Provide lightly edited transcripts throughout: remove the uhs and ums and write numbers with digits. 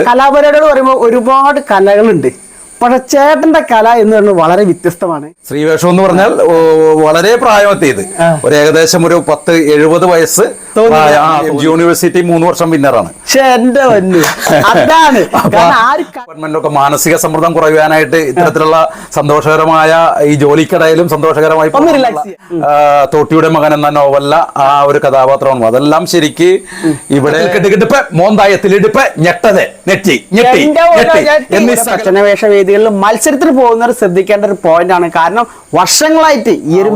കലാപരിപാടികൾ പറയുമ്പോൾ ഒരുപാട് കലകളുണ്ട്. പക്ഷെ ചേട്ടന്റെ കല എന്ന് പറയുന്നത് വളരെ വ്യത്യസ്തമാണ്. ശ്രീവേഷം എന്ന് പറഞ്ഞാൽ വളരെ പ്രായമെത്തിയത് ഒരു ഏകദേശം ഒരു 70 വയസ്സ് യൂണിവേഴ്സിറ്റി 3 വർഷം വിന്നറാണ്. അതാണ് ഗവൺമെന്റിലൊക്കെ മാനസിക സമ്മർദ്ദം കുറയാനായിട്ട് ഇത്തരത്തിലുള്ള സന്തോഷകരമായ ഈ ജോലിക്കിടയിലും സന്തോഷകരമായി തോട്ടിയുടെ മകൻ എന്ന നോവലിലെ ആ ഒരു കഥാപാത്രമാണ്. അതെല്ലാം ശരിക്ക് ഇവിടെ കിടുകിടുപ്പ് മോന്തായത്തിലിടുപ്പ് ഞെട്ടത് നെറ്റി ഞെട്ടി എന്നീ വേദികളിൽ മത്സരത്തിന് പോകുന്നവർ ശ്രദ്ധിക്കേണ്ട ഒരു പോയിന്റ് ആണ്. കാരണം വർഷങ്ങളായിട്ട് ഈ ഒരു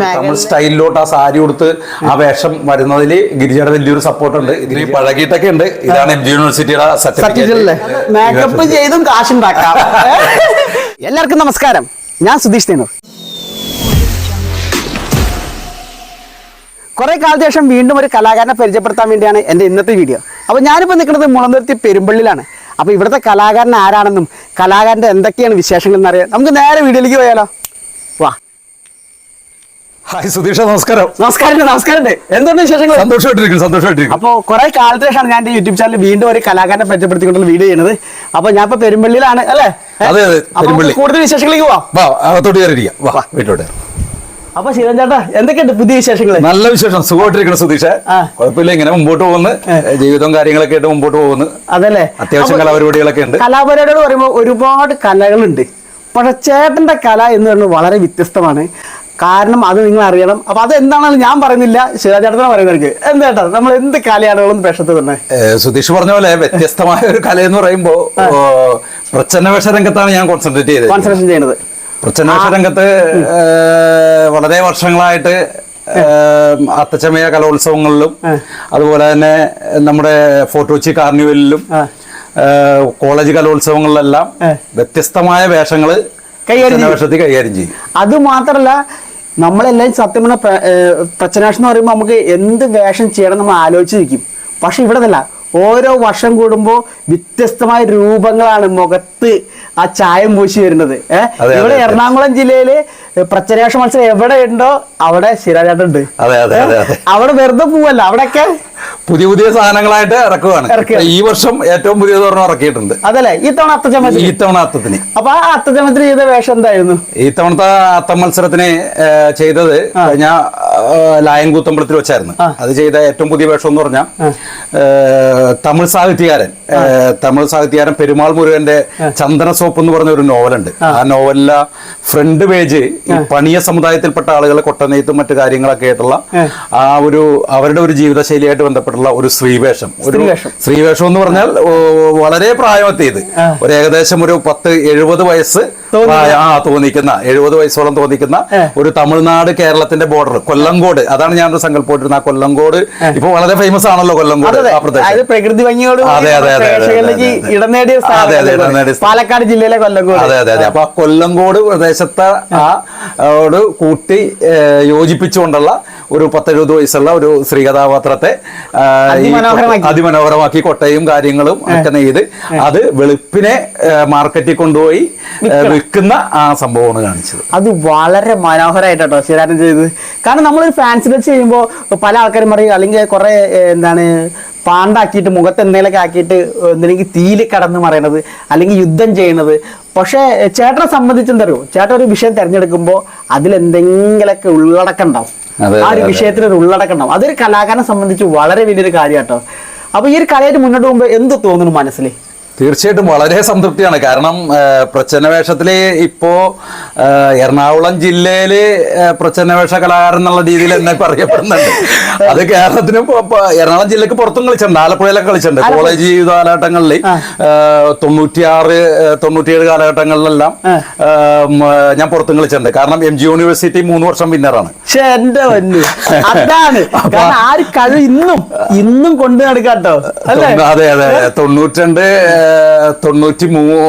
സ്റ്റൈലിലോട്ട് ആ സാരി കൊടുത്ത് ആ വേഷം വരുന്നതിൽ ഗിരിജയുടെ വലിയൊരു സപ്പോർട്ട് ഉണ്ട്. ഇതിന് പഴകിയിട്ടൊക്കെ ഉണ്ട്. ഇതാണ് MG യൂണിവേഴ്സിറ്റിയുടെ സർട്ടിഫിക്കറ്റ്. മേക്കപ്പ് ചെയ്തും കാശുണ്ടാക്കാം. എല്ലാവർക്കും നമസ്കാരം, ഞാൻ സുധീഷ് തേനൂർ. കുറെ കാലത്തിന് ശേഷം വീണ്ടും ഒരു കലാകാരനെ പരിചയപ്പെടുത്താൻ വേണ്ടിയാണ് എൻ്റെ ഇന്നത്തെ വീഡിയോ. അപ്പോൾ ഞാനിപ്പോൾ നിൽക്കുന്നത് മുളന്തുരുത്തി പെരുമ്പള്ളിയിലാണ്. അപ്പോൾ ഇവിടുത്തെ കലാകാരൻ ആരാണെന്നും കലാകാരൻ്റെ എന്തൊക്കെയാണ് വിശേഷങ്ങൾ എന്നറിയാം. നമുക്ക് നേരെ വീഡിയോയിലേക്ക് പോയാലോ. വാ. ഹായ് സുധീഷ, നമസ്കാരം. നമസ്കാരം. എന്തുകൊണ്ട് വിശേഷങ്ങൾ? സന്തോഷമായിട്ടിരിക്കും. അപ്പോൾ കുറെ കാലത്തിന് ശേഷമാണ് ഞാൻ എൻ്റെ യൂട്യൂബ് ചാനലിൽ വീണ്ടും ഒരു കലാകാരനെ പരിചയപ്പെടുത്തിക്കൊണ്ടുള്ള വീഡിയോ ചെയ്യുന്നത്. അപ്പോൾ ഞാൻ ഇപ്പോൾ പെരുമ്പള്ളിയിലാണ് അല്ലേ? അതെ, കൂടുതൽ വിശേഷങ്ങളിലേക്ക് വീട്ടിലോട്ട്. അപ്പൊ ശിവൻ ചേട്ടാ, എന്തൊക്കെയുണ്ട് പുതിയ വിശേഷങ്ങൾ? നല്ല വിശേഷം, സുഖമായിട്ടിരിക്കണം സുധീഷ്. കുഴപ്പമില്ല, ഇങ്ങനെ മുമ്പോട്ട് പോകുന്നു. ജീവിതവും കാര്യങ്ങളൊക്കെ ആയിട്ട് മുമ്പോട്ട് പോകുന്നു. അതല്ലേ, അത്യാവശ്യം കലാപരിപാടികളൊക്കെ ഉണ്ട്. കലാപരിപാടികൾ പറയുമ്പോൾ ഒരുപാട് കലകളുണ്ട്. പക്ഷെ ചേട്ടന്റെ കല എന്ന് പറയുന്നത് വളരെ വ്യത്യസ്തമാണ്. കാരണം അത് നിങ്ങൾ അറിയണം. അപ്പൊ അത് എന്താണെന്ന് ഞാൻ പറയുന്നില്ല, ശിവചേട്ടനാ പറയുന്നവർക്ക്. എന്താ നമ്മൾ എന്ത് കലയാളുകളും പേഷത്ത് തന്നെ സുധീഷ് പറഞ്ഞ പോലെ വ്യത്യസ്തമായ ഒരു കല എന്ന് പറയുമ്പോ പ്രച്ഛന്നവേഷ രംഗത്താണ് ഞാൻ കോൺസെൻട്രേറ്റ് ചെയ്യുന്നത്. പ്രച്ഛന്നവേഷ രംഗത്ത് വളരെ വർഷങ്ങളായിട്ട് അത്തച്ചമയ കലോത്സവങ്ങളിലും അതുപോലെ തന്നെ നമ്മുടെ ഫോർട്ട് കൊച്ചി കാർണിവലിലും കോളേജ് കലോത്സവങ്ങളിലെല്ലാം വ്യത്യസ്തമായ വേഷങ്ങള് വേഷത്തിൽ കൈകാര്യം ചെയ്യും. അത് മാത്രല്ല, നമ്മളെല്ലാം സത്യം പറഞ്ഞ പ്രച്ഛന്നവേഷം എന്ന് പറയുമ്പോൾ നമുക്ക് എന്ത് വേഷം ചെയ്യണം നമ്മൾ ആലോചിച്ചിരിക്കും. പക്ഷെ ഇവിടെ അല്ല, ഓരോ വർഷം കൂടുമ്പോൾ വ്യത്യസ്തമായ രൂപങ്ങളാണ് മുഖത്ത് ആ ചായം പൂശി വരുന്നത്. ഇവിടെ എറണാകുളം ജില്ലയില് പ്രച്ഛന്നവേഷ മത്സരം എവിടെ ഉണ്ടോ അവിടെ ശിവചേട്ടനുണ്ട്. അവിടെ വെറുതെ പോവല്ല, അവിടെയൊക്കെ പുതിയ സാധനങ്ങളായിട്ട് ഇറക്കുകയാണ്. ഈ വർഷം ഏറ്റവും പുതിയത് ഇറക്കിയിട്ടുണ്ട്. അതല്ലേ, ഇത്തവണ അത്തത്തിന്. അപ്പൊ ആ അത്തച്ചമത്തിന് ചെയ്ത വേഷം എന്തായിരുന്നു? ഇത്തവണത്തെ അത്തം മത്സരത്തിന് ചെയ്തത് കഴിഞ്ഞ ലായംകൂത്തമ്പലത്തിൽ വെച്ചായിരുന്നു. അത് ചെയ്ത ഏറ്റവും പുതിയ വേഷം എന്ന് പറഞ്ഞാൽ തമിഴ് സാഹിത്യകാരൻ പെരുമാൾ മുരുകന്റെ ചന്ദന സോപ്പ് എന്ന് പറഞ്ഞ ഒരു നോവലുണ്ട്. ആ നോവലിലെ ഫ്രണ്ട് പേജ് പണിയ സമുദായത്തിൽപ്പെട്ട ആളുകളെ കൊട്ടനെയ്ത്തും മറ്റു കാര്യങ്ങളൊക്കെ ആയിട്ടുള്ള ആ ഒരു അവരുടെ ഒരു ജീവിതശൈലിയായിട്ട് ബന്ധപ്പെട്ടുള്ള ഒരു സ്ത്രീവേഷം എന്ന് പറഞ്ഞാൽ വളരെ പ്രായമെത്തിയത് ഒരു ഏകദേശം ഒരു 70 വയസ്സ് തോന്നിക്കുന്ന 70 വയസ്സോളം തോന്നിക്കുന്ന ഒരു തമിഴ്നാട് കേരളത്തിന്റെ ബോർഡർ കൊല്ലങ്കോട്, അതാണ് ഞാനൊരു സങ്കല്പമായിട്ടിരുന്നത്. ആ കൊല്ലങ്കോട് ഇപ്പൊ വളരെ ഫേമസ് ആണല്ലോ. കൊല്ലങ്കോട് പ്രകൃതി ഭംഗിയോട് പാലക്കാട് ജില്ലയിലെ കൊല്ലങ്കോട്. അതെ. അപ്പൊ ആ കൊല്ലങ്കോട് പ്രദേശത്തെ കൂട്ടി യോജിപ്പിച്ചുകൊണ്ടുള്ള ഒരു 70 വയസ്സുള്ള ഒരു സ്ത്രീ കഥാപാത്രത്തെ അതിമനോഹരമാക്കി കൊട്ടയും കാര്യങ്ങളും ഒക്കെ നെയ്ത് അത് വെളുപ്പിനെ മാർക്കറ്റിൽ കൊണ്ടുപോയി വിൽക്കുന്ന ആ സംഭവമാണ് കാണിച്ചത്. അത് വളരെ മനോഹരമായിട്ടോ ശരിയാനും ചെയ്തത്. കാരണം നമ്മളൊരു ഫാൻസി ഡ്രസ് ചെയ്യുമ്പോൾ പല ആൾക്കാരും പറയും, അല്ലെങ്കിൽ കുറെ പാണ്ടാക്കിയിട്ട് മുഖത്ത് എന്തെങ്കിലുമൊക്കെ ആക്കിയിട്ട് എന്തെങ്കിലും തീയിൽ കടന്ന് പറയണത് അല്ലെങ്കിൽ യുദ്ധം ചെയ്യണത്. പക്ഷെ ചേട്ടനെ സംബന്ധിച്ച് എന്താ അറിയോ, ചേട്ടൻ ഒരു വിഷയം തിരഞ്ഞെടുക്കുമ്പോൾ അതിലെന്തെങ്കിലൊക്കെ ഉള്ളടക്കം ഉണ്ടാവും. ആ ഒരു വിഷയത്തിൽ ഒരു ഉള്ളടക്കം ഉണ്ടാവും. അതൊരു കലാകാരനെ സംബന്ധിച്ച് വളരെ വലിയൊരു കാര്യം കേട്ടോ. അപ്പൊ ഈ ഒരു കലയായിട്ട് മുന്നോട്ട് പോകുമ്പോൾ എന്ത് തോന്നുന്നു മനസ്സിൽ? തീർച്ചയായിട്ടും വളരെ സംതൃപ്തിയാണ്. കാരണം പ്രച്ഛന്നവേഷത്തില് ഇപ്പോ എറണാകുളം ജില്ലയില് പ്രച്ഛന്നവേഷ കലാകാരൻ എന്നുള്ള രീതിയിൽ എന്നെ അറിയപ്പെടുന്നുണ്ട്. അത് കേരളത്തിനും എറണാകുളം ജില്ലക്ക് പുറത്തും കളിച്ചിട്ടുണ്ട്. ആലപ്പുഴയിലൊക്കെ കളിച്ചിട്ടുണ്ട്. കോളേജ് ജീവിത കാലഘട്ടങ്ങളിൽ 96, 97 കാലഘട്ടങ്ങളിലെല്ലാം ഞാൻ പുറത്തും കളിച്ചിട്ടുണ്ട്. കാരണം MG യൂണിവേഴ്സിറ്റി 3 വർഷം വിന്നറാണ്. അതാണ് ആ ഒരു കഴിവ് ഇന്നും കൊണ്ടു നടക്കാട്ടോ. അതെ 92, 93,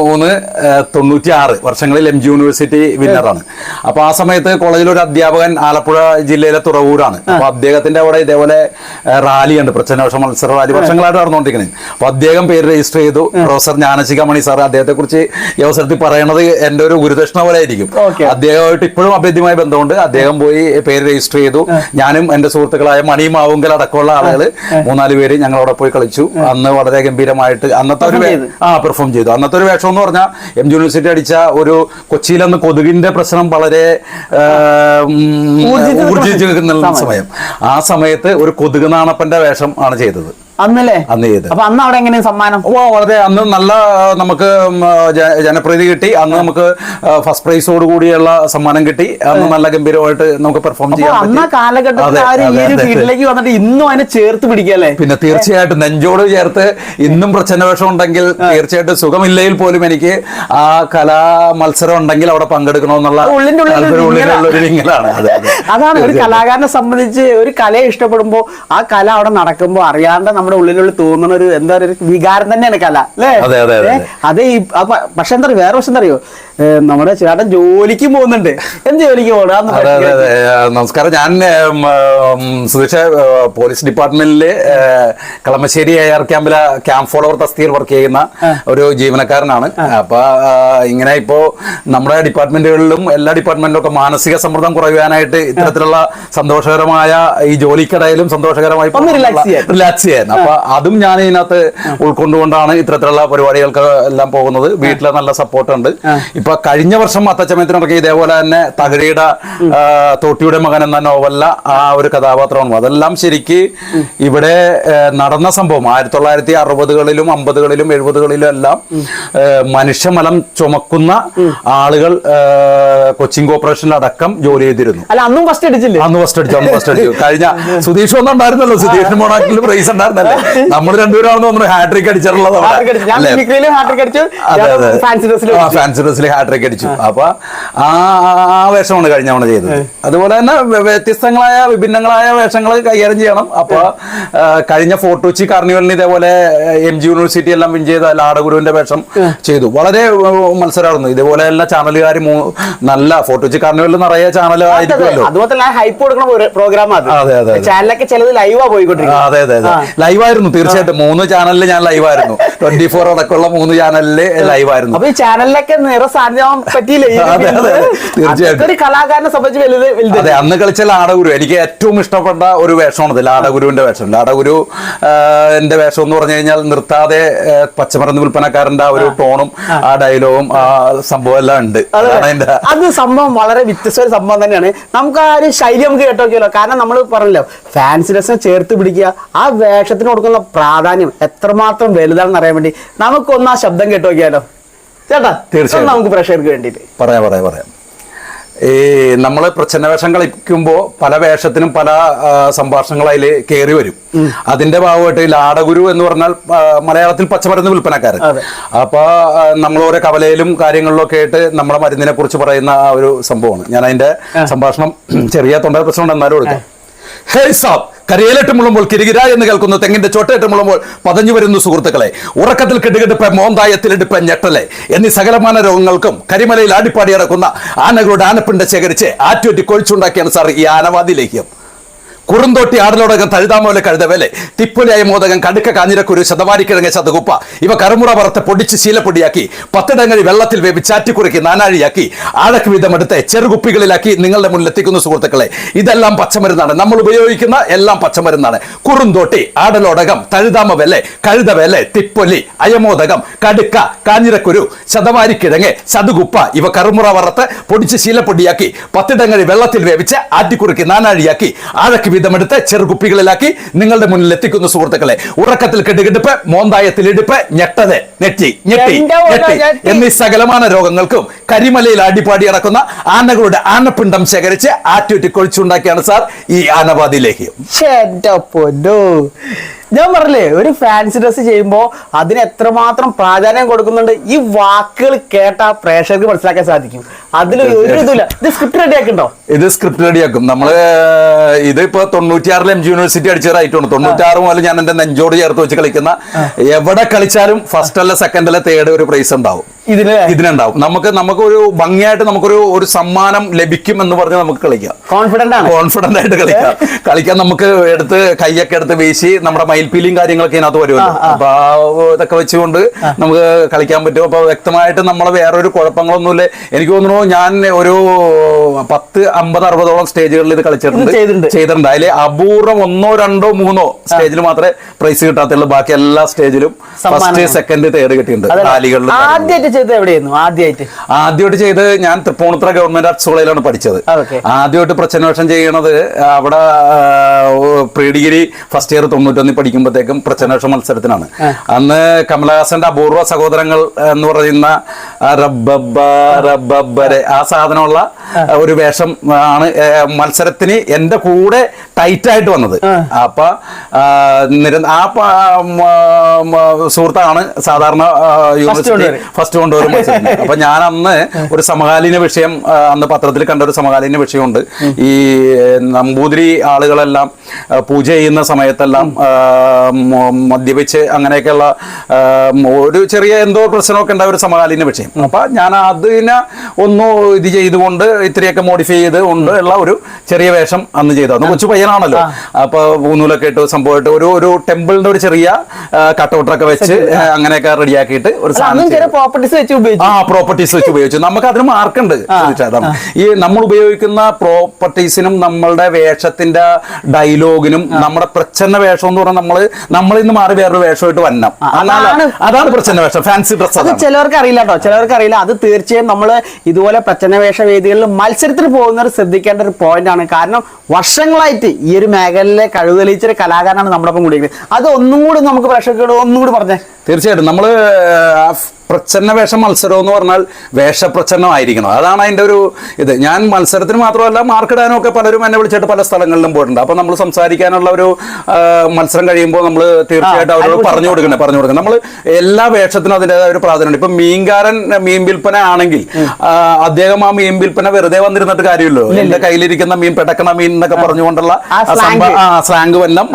96 വർഷങ്ങളിൽ MG യൂണിവേഴ്സിറ്റി വിന്നറാണ്. അപ്പൊ ആ സമയത്ത് കോളേജിൽ ഒരു അധ്യാപകൻ ആലപ്പുഴ ജില്ലയിലെ തുറവൂരാണ്. അപ്പൊ അദ്ദേഹത്തിന്റെ അവിടെ ഇതേപോലെ റാലിയുണ്ട്, പ്രച്ഛന്നവേഷ മത്സര റാലി വർഷങ്ങളായിട്ട് നടന്നുകൊണ്ടിരിക്കുന്നത്. അപ്പൊ അദ്ദേഹം പേര് രജിസ്റ്റർ ചെയ്തു. Professor Jnanasikhamani sir. അദ്ദേഹത്തെ കുറിച്ച് ഈ അവസരത്തിൽ പറയണത് എന്റെ ഒരു ഗുരുദക്ഷിണ പോലെ ആയിരിക്കും. അദ്ദേഹമായിട്ട് ഇപ്പോഴും അഭേദ്യമായ ബന്ധമുണ്ട്. അദ്ദേഹം പോയി പേര് രജിസ്റ്റർ ചെയ്തു. ഞാനും എന്റെ സുഹൃത്തുക്കളായ മണി മാവുങ്കൽ അടക്കമുള്ള ആളുകൾ 3-4 പേര് ഞങ്ങളവിടെ പോയി കളിച്ചു. അന്ന് വളരെ ഗംഭീരമായിട്ട് അന്നത്തെ ഒരു പെർഫോം ചെയ്തു. അന്നത്തെ ഒരു വേഷം എന്ന് പറഞ്ഞാൽ MG യൂണിവേഴ്സിറ്റി അടിച്ച ഒരു കൊച്ചിയിലന്ന് കൊതുകിന്റെ പ്രശ്നം വളരെ ഊർജിച്ച് നിൽക്കുന്ന സമയം. ആ സമയത്ത് ഒരു കൊതുക് നാണപ്പന്റെ വേഷം ആണ് ചെയ്തത് അന്നല്ലേ. അന്ന് ചെയ്ത്. അപ്പൊ അന്ന് അവിടെ എങ്ങനെയാണ് സമ്മാനം? വളരെ അന്ന് നല്ല നമുക്ക് ജനപ്രീതി കിട്ടി. അന്ന് നമുക്ക് ഫസ്റ്റ് പ്രൈസോട് കൂടിയുള്ള സമ്മാനം കിട്ടി. അന്ന് നല്ല ഗംഭീരമായിട്ട് നമുക്ക് പെർഫോം ചെയ്യാൻ അന്ന് കാലഘട്ടത്തിൽ ഫീൽഡിലേക്ക് വന്നിട്ട് ഇന്നും അതിനെ ചേർത്ത് പിടിക്കല്ലേ. പിന്നെ തീർച്ചയായിട്ടും നെഞ്ചോട് ചേർത്ത് ഇന്നും പ്രച്ഛന്നവേഷം ഉണ്ടെങ്കിൽ തീർച്ചയായിട്ടും സുഖമില്ലെങ്കിൽ പോലും എനിക്ക് ആ കലാ മത്സരം ഉണ്ടെങ്കിൽ അവിടെ പങ്കെടുക്കണമെന്നുള്ള ഉള്ളിലുള്ള വിങ്ങലാണ്. അതാണ് ഒരു കലാകാരനെ സംബന്ധിച്ച്. ഒരു കലയെ ഇഷ്ടപ്പെടുമ്പോ ആ കല അവിടെ നടക്കുമ്പോ അറിയാണ്ട് നമ്മുടെ ഉള്ളിനുള്ളിൽ തോന്നുന്ന ഒരു എന്താ ഒരു വികാരം തന്നെയാണ് കല അല്ലേ. അതെ. പക്ഷെ എന്താ വേറെ വശം എന്താ അറിയോ, നമ്മുടെ ചേട്ടൻ ജോലിക്ക് പോകുന്നുണ്ട്. എന്ത് ജോലിക്ക് പോകണം? നമസ്കാരം. ഞാൻ സുധീഷ പോലീസ് ഡിപ്പാർട്ട്മെന്റില് കളമശ്ശേരി AR ക്യാമ്പിലെ ക്യാമ്പ് ഫോളോവർ തസ്തികയിൽ വർക്ക് ചെയ്യുന്ന ഒരു ജീവനക്കാരനാണ്. അപ്പൊ ഇങ്ങനെ ഇപ്പോ നമ്മുടെ ഡിപ്പാർട്ട്മെന്റുകളിലും എല്ലാ ഡിപ്പാർട്ട്മെന്റിലും ഒക്കെ മാനസിക സമ്മർദ്ദം കുറയാനായിട്ട് ഇത്തരത്തിലുള്ള സന്തോഷകരമായ ഈ ജോലിക്കിടയിലും സന്തോഷകരമായി റിലാക്സ് ചെയ്യാൻ, അപ്പൊ അതും ഞാൻ ഇതിനകത്ത് ഉൾക്കൊണ്ടുകൊണ്ടാണ് ഇത്തരത്തിലുള്ള പരിപാടികൾക്ക് എല്ലാം പോകുന്നത്. വീട്ടിലെ നല്ല സപ്പോർട്ട് ഉണ്ട്. ഇപ്പൊ കഴിഞ്ഞ വർഷം അത്തച്ചമയത്തിനിറക്കി ഇതേപോലെ തന്നെ തകഴിയുടെ തോട്ടിയുടെ മകൻ എന്ന നോവലില ആ ഒരു കഥാപാത്രമാണ്. അതെല്ലാം ശരിക്ക് ഇവിടെ നടന്ന സംഭവം 1960കളിലും 50കളിലും 70കളിലും എല്ലാം മനുഷ്യമലം ചുമക്കുന്ന ആളുകൾ കൊച്ചിൻ കോർപ്പറേഷനിലടക്കം ജോലി ചെയ്തിരുന്നു. അന്നും ഫസ്റ്റ് അടിച്ചില്ലേ? അന്ന് ഫസ്റ്റ് അടിച്ചു. കഴിഞ്ഞ സുധീഷ് ഒന്നും ഉണ്ടായിരുന്നല്ലോ, സുധീഷിന് മോണാക്കിൽ പ്രൈസ് ഉണ്ടായിരുന്നല്ലേ. നമ്മൾ രണ്ടുപേരാണെന്ന് തോന്നുന്നു ഹാട്രിക് അടിച്ചിട്ടുള്ളത്. ഫാൻസി ഡ്രസ്സിൽ ഹാട്രിക് അടിച്ചു. അപ്പൊ ആ വേഷമാണ് കഴിഞ്ഞ തവണ ചെയ്തത്. അതുപോലെ തന്നെ വ്യത്യസ്തങ്ങളായ വിഭിന്നങ്ങളായ വേഷങ്ങൾ കൈകാര്യം ചെയ്യണം. അപ്പൊ കഴിഞ്ഞ ഫോർട്ട് കൊച്ചി കാർണിവലിന് ഇതേപോലെ MG യൂണിവേഴ്സിറ്റി എല്ലാം വിൻ ചെയ്ത ലാടഗുരുവിന്റെ വേഷം ചെയ്തു. വളരെ മത്സരമായിരുന്നു. ഇതേപോലെ എല്ലാ ചാനലുകാർ നല്ല ഫോർട്ട് കൊച്ചി കാർണിവലിൽ നിറയെ ചാനൽ ആയിരിക്കുമല്ലോ. അതുപോലെ ഹൈപ്പ് കൊടുക്കുന്ന പ്രോഗ്രാം. ചാനലൊക്കെ ചിലത് ലൈവാ പോയിക്കൊണ്ടിരിക്കും. അതെ ലൈവായിരുന്നു. തീർച്ചയായിട്ടും 3 ചാനലിൽ ഞാൻ ലൈവായിരുന്നു. 24 അടക്കമുള്ള 3 ചാനലില് ലൈവായിരുന്നു. അപ്പൊ ഈ ചാനലിലൊക്കെ നിറ സാന്നിധ്യം പറ്റിയില്ലേ? തീർച്ചയായിട്ടും കലാകാരനെ സംബന്ധിച്ച് അതെ. അന്ന് കളിച്ച ലാടഗുരു എനിക്ക് ഏറ്റവും ഇഷ്ടപ്പെട്ട ഒരു വേഷമാണത്, ലാടഗുരുവിന്റെ വേഷം. ലാടഗുരു എന്റെ വേഷം എന്ന് പറഞ്ഞു കഴിഞ്ഞാൽ നിർത്താതെ പച്ചമരുന്ന് വിൽപ്പനക്കാരന്റെ ആ ഒരു ടോണും ആ ഡയലോഗും ആ സംഭവം എല്ലാം ഉണ്ട്. അത് സംഭവം വളരെ വ്യത്യസ്ത ഒരു സംഭവം തന്നെയാണ്. നമുക്ക് ആ ഒരു ശൈലി നമുക്ക് കേട്ടോക്കിയല്ലോ. കാരണം നമ്മൾ പറഞ്ഞല്ലോ ഫാൻസിനെ ചേർത്ത് പിടിക്കുക, ആ വേഷത്തിന് കൊടുക്കുന്ന പ്രാധാന്യം എത്രമാത്രം വലുതാണെന്ന് അറിയാൻ വേണ്ടി നമുക്കൊന്ന് ആ ശബ്ദം കേട്ടോക്കിയാലോ ചേട്ടാ? തീർച്ചയായും നമുക്ക് പ്രേക്ഷകർക്ക് വേണ്ടിയിട്ട് പറയാം. ഈ നമ്മൾ പ്രച്ഛന്നവേഷം കളിക്കുമ്പോൾ പല വേഷത്തിനും പല സംഭാഷണങ്ങൾ അതിൽ കയറി വരും. അതിന്റെ ഭാഗമായിട്ട് ലാടഗുരു എന്ന് പറഞ്ഞാൽ മലയാളത്തിൽ പച്ചമരുന്ന് വിൽപ്പനക്കാരൻ. അപ്പൊ നമ്മൾ ഓരോ കവലയിലും കാര്യങ്ങളിലും ഒക്കെ ആയിട്ട് നമ്മുടെ മരുന്നിനെ കുറിച്ച് പറയുന്ന ആ ഒരു സംഭവമാണ്. ഞാൻ അതിന്റെ സംഭാഷണം ചെറിയ തൊണ്ട പ്രശ്നം എന്നാലും കൊടുക്കാം. ഹേയ് സാബ്, കരിയിലിട്ട് മുള്ളുമ്പോൾ കിരികിര എന്ന് കേൾക്കുന്നു, തെങ്ങിന്റെ ചോട്ടയിട്ട് മുള്ളുമ്പോൾ പതഞ്ഞു വരുന്നു സുഹൃത്തുക്കളെ, ഉറക്കത്തിൽ കെട്ടുകെട്ടിപ്പ് മോന്തായത്തിലെടുപ്പ് ഞെട്ടലെ എന്നീ സകലമാന രോഗങ്ങൾക്കും കരിമലയിൽ ആടിപ്പാടി ഇറക്കുന്ന ആനകളുടെ ആനപ്പിണ്ട ശേഖരിച്ച് ആറ്റുപറ്റി കൊഴിച്ചുണ്ടാക്കിയാണ് സാർ ഈ ആനവാദിലേക്കും. കുറുന്തോട്ടി ആടലോടകം തഴുതാമോലെ കഴുതവേലെ തിപ്പൊലിയായ മോദകം കടുക്ക കാഞ്ഞിരക്കുരു ശതവാരിക്കിഴങ്ങ് ശതകുപ്പ ഇവ കറുമുറ വറുത്ത് പൊടിച്ച് ശീലപ്പൊടിയാക്കി 10 ഇടങ്ങഴി വെള്ളത്തിൽ വേവി ചാറ്റിക്കുറുക്കി നാനാഴിയാക്കി ആഴക്ക് വീതമെടുത്ത് ചെറുകുപ്പികളിലാക്കി നിങ്ങളുടെ മുന്നിൽ എത്തിക്കുന്ന സുഹൃത്തുക്കളെ, ഇതെല്ലാം പച്ചമരുന്നാണ്. നമ്മൾ ഉപയോഗിക്കുന്ന എല്ലാം പച്ചമരുന്നാണ്. കുറുന്തോട്ടി ആടലോടകം തഴുതാമവേലെ കഴുതവേലെ തിപ്പൊലി അയമോദകം കടുക്ക കാഞ്ഞിരക്കുരു ശതവാരിക്കിഴങ്ങ് ശതകുപ്പ ഇവ കറുമുറ വറുത്ത് പൊടിച്ച് ശീലപ്പൊടിയാക്കി 10 ഇടങ്ങഴി വെള്ളത്തിൽ വേവിച്ച് ആറ്റിക്കുറുക്കി നാനാഴിയാക്കി ആഴക്ക് വീതമെടുത്ത് ചെറുകുപ്പികളിലാക്കി നിങ്ങളുടെ മുന്നിൽ എത്തിക്കുന്ന സുഹൃത്തുക്കളെ, ഉറക്കത്തിൽ കെട്ടുകെട്ടിപ്പ് മോന്തായത്തിൽ ഇടിപ്പ് ഞെട്ടത് ഞെട്ടി എന്നീ സകലമാന രോഗങ്ങൾക്കും കരിമലയിൽ അടിപ്പാടി ഇറക്കുന്ന ആനകളുടെ ആനപ്പിണ്ടം ശേഖരിച്ച് ആറ്റുറ്റി കൊഴിച്ചുണ്ടാക്കിയാണ് സാർ ഈ ആനവാദി ലേഹ്യം. ഞാൻ പറഞ്ഞില്ലേ, ഒരു ഫാൻസി ഡ്രസ് ചെയ്യുമ്പോൾ അതിന് എത്രമാത്രം പ്രാധാന്യം കൊടുക്കുന്നുണ്ട്. ഈ വാക്കുകൾ കേട്ട പ്രേക്ഷകർക്ക് മനസ്സിലാക്കാൻ സാധിക്കും. അതിൽ ഒരു ഇതുമില്ല. ഇത് സ്ക്രിപ്റ്റ് റെഡിയാക്കുണ്ടോ? ഇത് സ്ക്രിപ്റ്റ് റെഡിയാക്കും. നമ്മള് ഇതിപ്പോ 96 MG യൂണിവേഴ്സിറ്റി അടിച്ച റൈറ്റാണ്. 96 മുതൽ ഞാൻ എന്റെ നെഞ്ചോട് ചേർത്ത് വെച്ച് കളിക്കുന്ന, എവിടെ കളിച്ചാലും ഫസ്റ്റ് അല്ല സെക്കൻഡ് അല്ല തേർഡ് ഒരു പ്രൈസ് ഉണ്ടാവും. ഇതിനുണ്ടാവും. നമുക്ക് ഒരു ഭംഗിയായിട്ട് നമുക്കൊരു സമ്മാനം ലഭിക്കും എന്ന് പറഞ്ഞ് നമുക്ക് കളിക്കാം. കോൺഫിഡന്റ് ആയിട്ട് കളിക്കാൻ നമുക്ക് കൈയൊക്കെ എടുത്ത് വീശി നമ്മുടെ മയിൽപ്പീലിയും കാര്യങ്ങളൊക്കെ ഇതിനകത്ത് വരുമല്ലോ. അപ്പൊ ഇതൊക്കെ വെച്ചുകൊണ്ട് നമുക്ക് കളിക്കാൻ പറ്റും. അപ്പൊ വ്യക്തമായിട്ട് നമ്മളെ വേറൊരു കുഴപ്പങ്ങളൊന്നുമില്ല. എനിക്ക് തോന്നുന്നു ഞാൻ ഒരു 10, 50, 60ഓളം സ്റ്റേജുകളിൽ ഇത് ചെയ്തിട്ടുണ്ട്. അതിൽ അപൂർവം 1, 2, 3 സ്റ്റേജിൽ മാത്രമേ പ്രൈസ് കിട്ടാത്തുള്ളൂ. ബാക്കി എല്ലാ സ്റ്റേജിലും ഫസ്റ്റ്, സെക്കൻഡ്, തേർഡ് കിട്ടിയിട്ടുണ്ട്. ആദ്യമായിട്ട് ചെയ്ത് ഞാൻ തൃപ്പൂണിത്തുറ ഗവൺമെന്റ് ആർട്സ് കോളേജിലാണ് പഠിച്ചത്. ആദ്യമായിട്ട് പ്രച്ഛന്നവേഷം ചെയ്യണത് അവിടെ പ്രീ ഡിഗ്രി ഫസ്റ്റ് ഇയർ 91 പഠിക്കുമ്പോഴത്തേക്കും പ്രച്ഛന്നവേഷ മത്സരത്തിനാണ്. അന്ന് കമലഹാസന്റെ അപൂർവ സഹോദരങ്ങൾ എന്ന് പറയുന്ന ആ സാധനമുള്ള ഒരു വേഷം ആണ് മത്സരത്തിന് എന്റെ കൂടെ ടൈറ്റ് ആയിട്ട് വന്നത്. അപ്പൊ സുഹൃത്താണ് സാധാരണ യൂണിവേഴ്സിറ്റി ഫസ്റ്റ് കൊണ്ടുവരും മത്സരത്തിന്. അപ്പൊ ഞാൻ അന്ന് ഒരു സമകാലീന വിഷയം അന്ന് പത്രത്തിൽ കണ്ട ഒരു സമകാലീന വിഷയമുണ്ട്. ഈ നമ്പൂതിരി ആളുകളെല്ലാം പൂജ ചെയ്യുന്ന സമയത്തെല്ലാം മദ്യപിച്ച് അങ്ങനെയൊക്കെയുള്ള ഒരു ചെറിയ എന്തോ പ്രശ്നമൊക്കെ ഉണ്ടായ ഒരു സമകാലീന വിഷയം. അപ്പൊ ഞാൻ അതിനെ ഇത് ചെയ്തുകൊണ്ട് ഇത്തിരിയൊക്കെ മോഡിഫൈ ചെയ്ത് കൊണ്ട് ഉള്ള ഒരു ചെറിയ വേഷം അന്ന് ചെയ്തു. അന്ന് കൊച്ചു പയ്യനാണല്ലോ. അപ്പൊ പൂനൂലൊക്കെ ഇട്ട് സംഭവമായിട്ട് ഒരു ടെമ്പിളിന്റെ ഒരു ചെറിയ കട്ടൗട്ടറൊക്കെ വെച്ച് അങ്ങനെയൊക്കെ റെഡിയാക്കിയിട്ട് ഒരു പ്രോപ്പർട്ടീസ് വെച്ച് ഉപയോഗിച്ചു. നമുക്ക് അതിന് മാർക്കുണ്ട്. ഈ നമ്മൾ ഉപയോഗിക്കുന്ന പ്രോപ്പർട്ടീസിനും നമ്മളുടെ വേഷത്തിന്റെ ഡയലോഗിനും നമ്മുടെ പ്രച്ഛന്ന വേഷം എന്ന് പറഞ്ഞാൽ നമ്മളിൽ നിന്ന് മാറി വേറൊരു വേഷമായിട്ട് വരണം. അതാണ് പ്രച്ഛന്ന വേഷം. Fancy dress. അത് ചിലവർക്ക് അറിയില്ല കേട്ടോ, ചിലവർക്ക് അറിയില്ല. അത് തീർച്ചയായും നമ്മൾ ഇതുപോലെ പ്രച്ഛന്ന വേഷ വേദികളിൽ മത്സരത്തിന് പോകുന്നവർ ശ്രദ്ധിക്കേണ്ട ഒരു പോയിന്റ് ആണ്. കാരണം വർഷങ്ങളായിട്ട് ഈ ഒരു മേഖലയിലെ കഴിവ് തെളിയിച്ചൊരു കലാകാരനാണ് നമ്മുടെ ഒപ്പം കൂടി. അത് ഒന്നും കൂടി നമുക്ക് പ്രേക്ഷകരോട് ഒന്നും കൂടി പറഞ്ഞേ. തീർച്ചയായിട്ടും നമ്മള് പ്രച്ഛന്ന വേഷം മത്സരം എന്ന് പറഞ്ഞാൽ വേഷപ്രച്ഛന്നമായിരിക്കണം. അതാണ് അതിന്റെ ഒരു ഇത്. ഞാൻ മത്സരത്തിന് മാത്രമല്ല മാർക്കിടാനും ഒക്കെ പലരും എന്നെ വിളിച്ചിട്ട് പല സ്ഥലങ്ങളിലും പോയിട്ടുണ്ട്. അപ്പൊ നമ്മൾ സംസാരിക്കാനുള്ള ഒരു മത്സരം കഴിയുമ്പോൾ നമ്മൾ തീർച്ചയായിട്ടും അവരോട് പറഞ്ഞു കൊടുക്കണം. നമ്മൾ എല്ലാ വേഷത്തിനും അതിൻ്റെതായ ഒരു പ്രാധാന്യമുണ്ട്. ഇപ്പൊ മീൻകാരൻ മീൻ വിൽപ്പന ആണെങ്കിൽ അദ്ദേഹം ആ മീൻ വിൽപ്പന വെറുതെ വന്നിരുന്നിട്ട് കാര്യമില്ലോ. എന്റെ കയ്യിലിരിക്കുന്ന മീൻ പെടക്കണ മീൻ എന്നൊക്കെ പറഞ്ഞുകൊണ്ടുള്ള സ്ലാങ് വന്നം,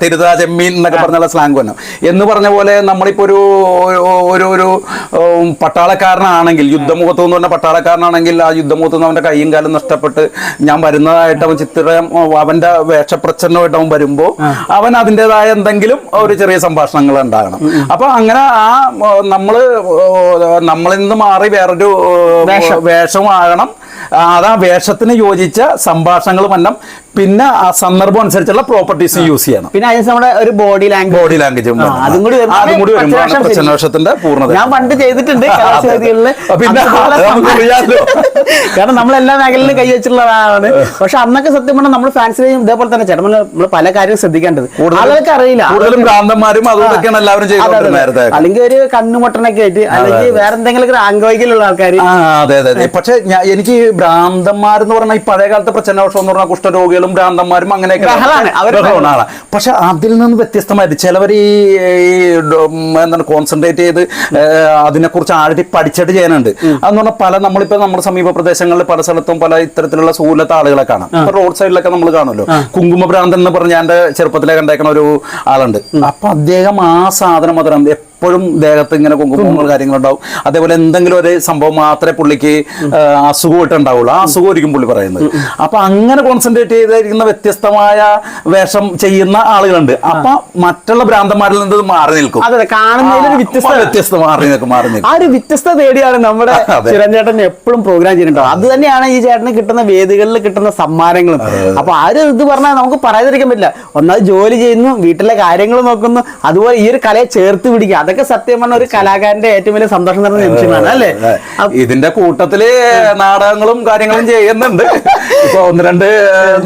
തിരുതാ ചെമ്മീൻ എന്നൊക്കെ പറഞ്ഞുള്ള സ്ലാങ് വന്നം എന്ന് പറഞ്ഞ പോലെ നമ്മളിപ്പോ ഒരു പട്ടാളക്കാരനാണെങ്കിൽ, യുദ്ധമുഖത്ത് എന്ന് പറഞ്ഞ പട്ടാളക്കാരനാണെങ്കിൽ ആ യുദ്ധമുഖത്ത് നിന്ന് അവന്റെ കൈയും കാലും നഷ്ടപ്പെട്ട് ഞാൻ വരുന്നതായിട്ട് അവൻ ചിത്രം അവന്റെ വേഷപ്രച്ഛന്നമായിട്ട് അവൻ വരുമ്പോ അവൻ അതിൻ്റെതായ എന്തെങ്കിലും ഒരു ചെറിയ സംഭാഷണങ്ങൾ ഉണ്ടാകണം. അപ്പൊ അങ്ങനെ നമ്മളിൽ നിന്ന് മാറി വേറൊരു വേഷമാകണം. അതാ വേഷത്തിന് യോജിച്ച സംഭാഷണങ്ങൾ വന്നം. പിന്നെ ആ സന്ദർഭം അനുസരിച്ചുള്ള പ്രോപ്പർട്ടീസ് യൂസ് ചെയ്യണം. പിന്നെ അതിന് നമ്മുടെ ഒരു ബോഡി ലാംഗ്വേജ് അതും കൂടി പ്രച്ഛന്നവേഷത്തിന്റെ പൂർണ്ണത ഞാൻ പണ്ട് ചെയ്തിട്ടുണ്ട് കാരണം നമ്മളെല്ലാ മേഖലയിലും കൈവച്ചിട്ടുള്ളതാണ്. പക്ഷെ അന്നൊക്കെ സത്യം പറഞ്ഞാൽ നമ്മൾ ഫാൻസിനെയും ഇതേപോലെ തന്നെ ചേട്ടൻ നമ്മൾ പല കാര്യവും ശ്രദ്ധിക്കേണ്ടത് ആളുകൾക്ക് അറിയില്ല. കൂടുതലും ഭ്രാന്തന്മാരും അതുകൊണ്ടൊക്കെയാണ് എല്ലാവരും ചെയ്തത്. അല്ലെങ്കിൽ ഒരു കണ്ണുമൊട്ടനൊക്കെ ആയിട്ട് അല്ലെങ്കിൽ വേറെ എന്തെങ്കിലും ആംഗോയിലുള്ള ആൾക്കാർ. അതെ. പക്ഷെ എനിക്ക് ഭ്രാന്തന്മാരെന്ന് പറഞ്ഞാൽ ഈ പഴയ കാലത്തെ പ്രച്ഛന്നവേഷം എന്ന് പറഞ്ഞാൽ കുഷ്ഠരോഗികൾ ഭ്രാന്തന്മാരും അങ്ങനെയൊക്കെ. പക്ഷെ അതിൽ നിന്ന് വ്യത്യസ്തമായിട്ട് ചിലവർ ഈ എന്താണ് കോൺസെൻട്രേറ്റ് ചെയ്ത് അതിനെക്കുറിച്ച് ആഴത്തി പഠിച്ചിട്ട് ചെയ്യാനുണ്ട്. അതെന്ന് പറഞ്ഞാൽ നമ്മളിപ്പോ നമ്മുടെ സമീപ പ്രദേശങ്ങളിൽ പല സ്ഥലത്തും പല ഇത്തരത്തിലുള്ള സൂലത്തെ ആളുകളെ കാണാം. ഇപ്പൊ റോഡ് സൈഡിലൊക്കെ നമ്മൾ കാണുമല്ലോ. കുങ്കുമഭ്രാന്തൻ എന്ന് പറഞ്ഞ എന്റെ ചെറുപ്പത്തിലെ കണ്ടേക്കണ ഒരു ആളുണ്ട്. അപ്പൊ അദ്ദേഹം ആ സാധനം മാത്രം എപ്പോഴും ദേഹത്ത് ഇങ്ങനെ കുങ്കുമങ്ങൾ കാര്യങ്ങളുണ്ടാവും. അതേപോലെ എന്തെങ്കിലും ഒരു സംഭവം മാത്രമേ പുള്ളിക്ക് അസുഖമായിട്ട് ഉണ്ടാവുള്ളൂ. ആ അസുഖമായിരിക്കും പുള്ളി പറയുന്നത്. അപ്പൊ അങ്ങനെ കോൺസെൻട്രേറ്റ് ചെയ്തിരിക്കുന്ന വ്യത്യസ്തമായ വേഷം ചെയ്യുന്ന ആളുകളുണ്ട്. അപ്പൊ മറ്റുള്ള ഭ്രാന്തന്മാരിൽ നിന്ന് മാറി നിൽക്കും. അതെ, കാണുന്നതിൽ വ്യത്യസ്ത മാറി നിൽക്കും. ആ ഒരു വ്യത്യസ്തത തേടിയാണ് നമ്മുടെ ചിരഞ്ചേട്ടൻ എപ്പോഴും പ്രോഗ്രാം ചെയ്യുന്നുണ്ടോ. അത് തന്നെയാണ് ഈ ചേട്ടന് കിട്ടുന്ന വേദികളിൽ കിട്ടുന്ന സമ്മാനങ്ങളും. അപ്പൊ ആ ഒരു ഇത് പറഞ്ഞാൽ നമുക്ക് പറയാതിരിക്കാൻ പറ്റില്ല. ഒന്നാമത് ജോലി ചെയ്യുന്നു, വീട്ടിലെ കാര്യങ്ങൾ നോക്കുന്നു, അതുപോലെ ഈ ഒരു കലയെ ചേർത്ത് പിടിക്കുക. അതൊക്കെ സത്യം പറഞ്ഞ ഒരു കലാകാരന്റെ ഏറ്റവും വലിയ സന്തോഷം തരുന്ന നിമിഷങ്ങളാണ് അല്ലേ. ഇതിന്റെ കൂട്ടത്തില് നാടകങ്ങളും കാര്യങ്ങളും ചെയ്യുന്നുണ്ട്. ഇപ്പൊ 1-2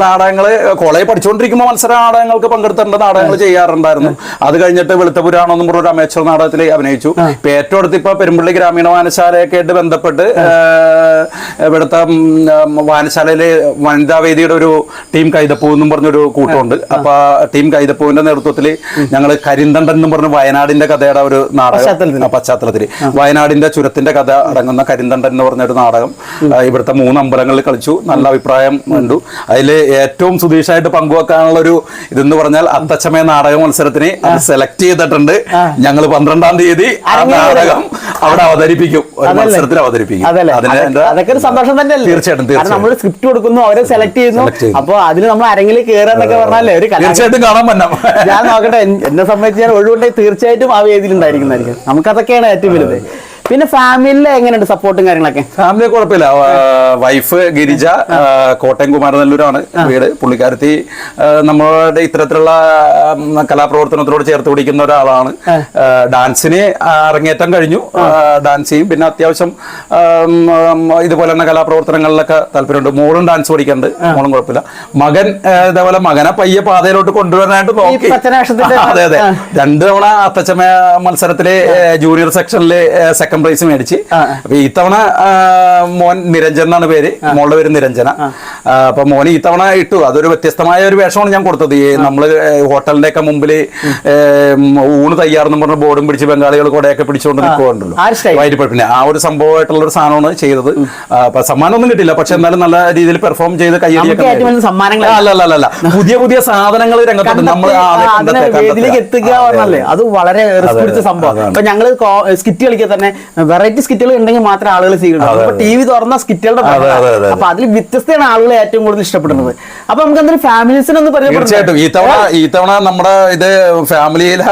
നാടകങ്ങള് കോളേജ് പഠിച്ചുകൊണ്ടിരിക്കുമ്പോൾ മത്സര നാടകങ്ങൾക്ക് പങ്കെടുത്തിട്ടുണ്ട്, നാടകങ്ങൾ ചെയ്യാറുണ്ടായിരുന്നു. അത് കഴിഞ്ഞിട്ട് വെളുത്ത പുരാണം എന്നും പറഞ്ഞ ഒരു അമേച്ചർ നാടകത്തിൽ അഭിനയിച്ചു. ഇപ്പൊ ഏറ്റവും അടുത്ത് ഇപ്പൊ പെരുമ്പള്ളി ഗ്രാമീണ വായനശാലയൊക്കെ ആയിട്ട് ബന്ധപ്പെട്ട് ഇവിടുത്തെ വായനശാലയില് വനിതാവേദിയുടെ ഒരു ടീം കൈതപ്പൂ എന്നും പറഞ്ഞൊരു കൂട്ടമുണ്ട്. അപ്പൊ ടീം കൈതപ്പൂവിന്റെ നേതൃത്വത്തിൽ ഞങ്ങൾ കരിന്തണ്ടൻ എന്നും പറഞ്ഞ വയനാടിന്റെ കഥയുടെ ഒരു ഒരു നാടകം പശ്ചാത്തലത്തിൽ വയനാടിന്റെ ചുരത്തിന്റെ കഥ അടങ്ങുന്ന കരിന്തണ്ടൻ എന്ന് പറഞ്ഞൊരു നാടകം ഇവിടുത്തെ 3 അമ്പലങ്ങളിൽ കളിച്ചു. നല്ല അഭിപ്രായം കണ്ടു. അതിൽ ഏറ്റവും സുധീഷായിട്ട് പങ്കുവെക്കാനുള്ള ഒരു ഇതെന്ന് പറഞ്ഞാൽ അത്തച്ചമയ നാടക മത്സരത്തിന് സെലക്ട് ചെയ്തിട്ടുണ്ട്. ഞങ്ങൾ 12-ാം തീയതി ആ നാടകം അവിടെ അവതരിപ്പിക്കും, ഒരു മത്സരത്തിൽ അവതരിപ്പിക്കും. അതൊക്കെ ഒരു സന്തോഷം തന്നെയല്ലേ? തീർച്ചയായിട്ടും നമ്മൾ സ്ക്രിപ്റ്റ് കൊടുക്കുന്നു, അവരെ സെലക്ട് ചെയ്യുന്നു. അപ്പൊ അതിന് നമ്മൾ അരങ്ങിൽ കയറാന്നൊക്കെ പറഞ്ഞാലേ ഒരു തീർച്ചയായിട്ടും കാണാൻ പറ്റാം. ഞാൻ നോക്കട്ടെ, എന്നെ സംബന്ധിച്ച് ഞാൻ ഒഴിവുണ്ടെങ്കിൽ തീർച്ചയായിട്ടും ആ വേദിയിൽ ഉണ്ടായിരിക്കുന്നതായിരിക്കും. നമുക്കതൊക്കെയാണ് ഏറ്റവും വലുത്. പിന്നെ ഫാമിലിയിലെ എങ്ങനെയുണ്ട് സപ്പോർട്ടും കാര്യങ്ങളൊക്കെ? ഫാമിലി കുഴപ്പമില്ല. വൈഫ് ഗിരിജ കോട്ടയം കുമാരനെല്ലൂരാണ് വീട്. പുള്ളിക്കാരത്തി നമ്മളുടെ ഇത്തരത്തിലുള്ള കലാപ്രവർത്തനത്തിനോട് ചേർത്ത് പിടിക്കുന്ന ഒരാളാണ്. ഡാൻസിന് അരങ്ങേറ്റം കഴിഞ്ഞു, ഡാൻസ് ചെയ്യും. പിന്നെ അത്യാവശ്യം ഇതുപോലെ തന്നെ കലാപ്രവർത്തനങ്ങളിലൊക്കെ താല്പര്യമുണ്ട്. മോളും ഡാൻസ് പഠിക്കുന്നുണ്ട്, മോളും കുഴപ്പമില്ല. മകൻ ഇതേപോലെ മകനെ പയ്യെ പാതയിലോട്ട് കൊണ്ടുവരാനായിട്ട് നോക്കി. അതെ അതെ, 2 തവണ അത്തച്ചമയ മത്സരത്തില് ജൂനിയർ സെക്ഷനില് സെക്കൻഡ് പ്രൈസ് മേടിച്ച്. അപ്പൊ ഇത്തവണ മോൻ നിരഞ്ജൻ എന്നാണ് പേര്, മോളുടെ പേര് നിരഞ്ജന. അപ്പൊ മോന് ഇത്തവണ ഇട്ടു. അതൊരു വ്യത്യസ്തമായ ഒരു വേഷമാണ് ഞാൻ കൊടുത്തത്. നമ്മള് ഹോട്ടലിന്റെ ഒക്കെ മുമ്പില് ഊണ് തയ്യാറെന്ന് പറഞ്ഞ ബോർഡും പിടിച്ച് ബംഗാളികൾ കൂടെയൊക്കെ പിടിച്ചുകൊണ്ട് നിൽക്കുന്നുണ്ടല്ലോ, വൈരിപ്പഴപ്പിന് ആ ഒരു സംഭവമായിട്ടുള്ള ഒരു സാധനമാണ് ചെയ്തത്. അപ്പൊ സമ്മാനമൊന്നും കിട്ടില്ല, പക്ഷെ എന്നാലും നല്ല രീതിയിൽ പെർഫോം ചെയ്ത് കയ്യടിയൊക്കെ. അല്ല, പുതിയ പുതിയ സാധനങ്ങൾ രംഗത്തുണ്ട്. നമ്മൾ എത്തുക പറഞ്ഞല്ലേ, അത് വളരെ റിസ്ക് പിടിച്ച സംഭവം. അപ്പൊ ഞങ്ങള് സ്കിറ്റ് കളിക്കാൻ തന്നെ വെറൈറ്റി സ്കിറ്റുകൾ ഉണ്ടെങ്കിൽ മാത്രമേ ആളുകൾ ചെയ്യുള്ളൂ. അപ്പൊ ടി വി തുറന്ന സ്കിറ്റുകളുടെ അപ്പൊ അതിൽ വ്യത്യസ്തമാണ് ആളുകൾ ഏറ്റവും കൂടുതൽ ഇഷ്ടപ്പെടുന്നത്. അപ്പൊ നമുക്ക് എന്തെങ്കിലും ഫാമിലീസിനൊന്ന് തീർച്ചയായിട്ടും ഈ തവണ നമ്മുടെ ഇത് ഫാമിലിയിലെ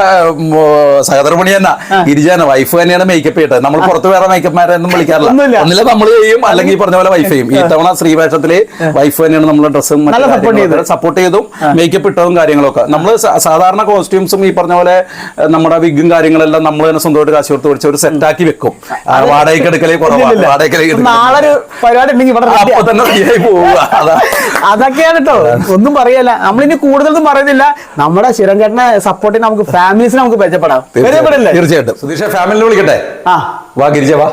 സഹധർമ്മിണി തന്നെ ഗിരിജാന വൈഫ് തന്നെയാണ് മേക്കപ്പ് ചെയ്തത്. നമ്മൾ പുറത്ത് വേറെ മേക്കപ്പ്മാരൊന്നും വിളിക്കാറില്ല. ഒന്നില്ല നമ്മൾ ചെയ്യും, അല്ലെങ്കിൽ ഈ പറഞ്ഞ പോലെ വൈഫ് ചെയ്യും. ഈ തവണ ശ്രീവേഷത്തില് വൈഫ് തന്നെയാണ് നമ്മളെ ഡ്രസ്സും സപ്പോർട്ട് ചെയ്തും മേക്കപ്പ് ഇട്ടതും കാര്യങ്ങളൊക്കെ. നമ്മൾ സാധാരണ കോസ്റ്റ്യൂംസും ഈ പറഞ്ഞ പോലെ നമ്മുടെ വിഗും കാര്യങ്ങളെല്ലാം നമ്മൾ തന്നെ സ്വന്തമായിട്ട് കാശ് കൊടുത്ത് പഠിച്ച ഒരു സെറ്റാക്കി വെക്കും. വാടകയ്ക്ക് എടുക്കലേ കുറവാണ്. നാളെ പരിപാടി ഉണ്ടെങ്കിൽ അതൊക്കെയാണ് കേട്ടോ, ഒന്നും പറയല്ല. നമ്മളിനി കൂടുതലൊന്നും പറയുന്നില്ല. നമ്മുടെ ശിരൻചേട്ടനെ സപ്പോർട്ട് നമുക്ക് ഫാമിലീസിനെ നമുക്ക് മെച്ചപ്പെടാം. തീർച്ചയായിട്ടും. സുധീഷ ഫാമിലിനെ വിളിക്കട്ടെ? വാ ഗിരിജ വാ.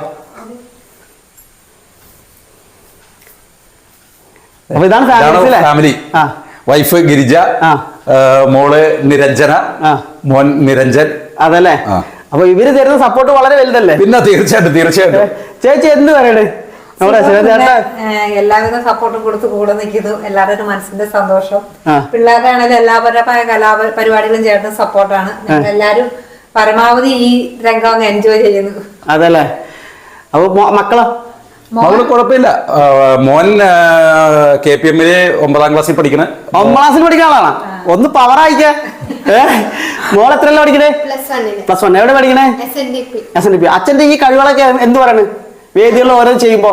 അപ്പൊ ഇതാണ് ഫാമിലി. വൈഫ് ഗിരിജ, മോള് നിരഞ്ജന, മോൻ നിരഞ്ജൻ. അതല്ലേ? അപ്പൊ ഇവര് തരുന്ന സപ്പോർട്ട് വളരെ വലുതല്ലേ? പിന്നെ തീർച്ചയായിട്ടും. ചേച്ചി എന്ത് പറയണേ? എല്ലാവിധ സപ്പോർട്ടും കൊടുത്ത് കൂടെ നിൽക്കുന്നു. എല്ലാവരുടെ മനസ്സിന്റെ സന്തോഷം. പിള്ളേരുടെ ആണെങ്കിലും എല്ലാവരുമായ പരിപാടികളും ചേർന്ന സപ്പോർട്ടാണ്. എല്ലാരും പരമാവധി ഈ രംഗം എൻജോയ് ചെയ്യുന്നു. അതല്ലേ? അപ്പൊ മക്കളോ? മകള് കുഴപ്പമില്ല. മോൻ KPM 9ാം ക്ലാസ്സിൽ പഠിക്കണേ. 9ാം ക്ലാസ്സിൽ പഠിക്കുന്ന ആളാണ്. ഒന്ന് പവർ അയക്ക. മോൾ എത്രയല്ല പഠിക്കണേ? +1. എവിടെ പഠിക്കണേ? SNDP. അച്ഛന്റെ ഈ കഴിവുകളൊക്കെ എന്ത് പറയണേ വേദികളിൽ ഓരോ ചെയ്യുമ്പോ?